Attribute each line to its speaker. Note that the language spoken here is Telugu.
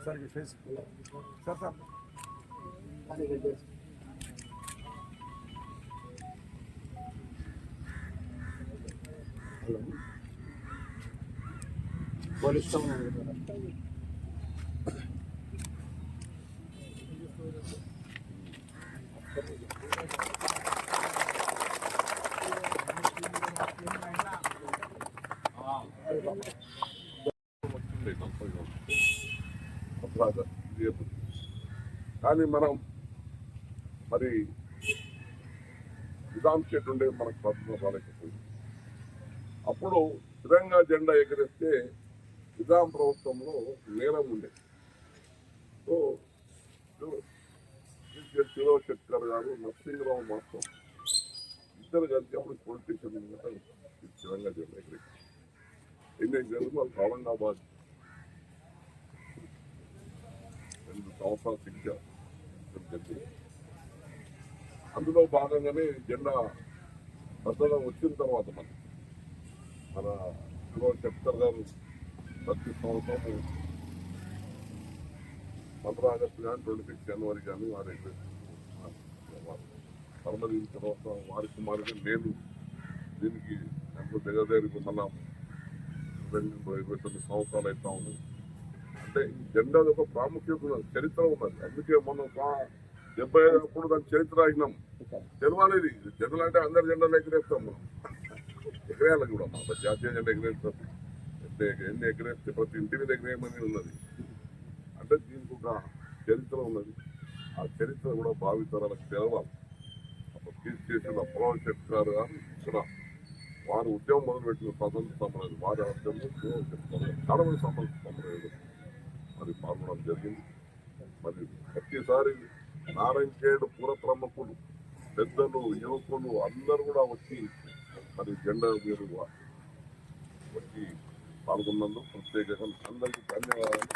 Speaker 1: Sir face sir sir hello police
Speaker 2: కానీ మనం మరి నిజాం స్టేట్ ఉండే మనకు స్వతంత్రం రాలేకపోయింది. అప్పుడు తిరంగా జెండా ఎగరేస్తే నిజాం ప్రభుత్వంలో నేరం ఉండే. సో శివశంకర్ గారు, నరసింహరావు మాత్రం ఇద్దరు కలిసి అప్పుడు పొలిటీషియన్ తిరంగా జెండా ఎగరేసి ఎన్ని జరిగి వాళ్ళకి ఔరంగాబాద్ 2 సంవత్సరాల శిక్ష. అందులో భాగంగానే జెండా భద్రతం వచ్చిన తర్వాత మన శివశంకర్ గారు ప్రతి సంవత్సరం 15 ఆగస్టు కానీ 26 జనవరి కానీ వారి పరమదిన తర్వాత వారి కుమారుగా నేను దీనికి ఎంతో దగ్గరికి మళ్ళా 29 సంవత్సరాలు అవుతా ఉంది. అంటే ఈ జెండా ఒక ప్రాముఖ్యత ఉన్నది, చరిత్ర ఉన్నది. అందుకే మనం 75 అప్పుడు దాని చరిత్ర అయినాం తెలవాలేదు. జెండాలు అంటే అందరి జెండాలు ఎగరేస్తాం, మనం ఎగరేయాలి కూడా. మన జాతీయ జెండా ఎగరేస్తాం, ఎన్ని ఎగరేస్తే ప్రతి ఇంటి మీద ఎగరేయమని ఉన్నది. అంటే దీనికి ఒక చరిత్ర ఉన్నది. ఆ చరిత్ర కూడా భావితరాలకు తెలవాలి. అప్పుడు కీర్తి చేసిన శివశంకర్ గారు ఇక్కడ వారు ఉద్యమం మొదలుపెట్టిన స్వతంత్ర సమరం, వారి ఉద్యమంలో చాలా మంది స్వతంత్ర సమరం మరి పాల్గొనడం జరిగింది. మరి ప్రతిసారి నారాయణఖేడ్ పుర ప్రముఖులు, పెద్దలు, యువకులు అందరూ కూడా వచ్చి మరి జెండా మీరు వచ్చి పాల్గొన్నందుకు ప్రత్యేకంగా అందరికీ ధన్యవాదాలు.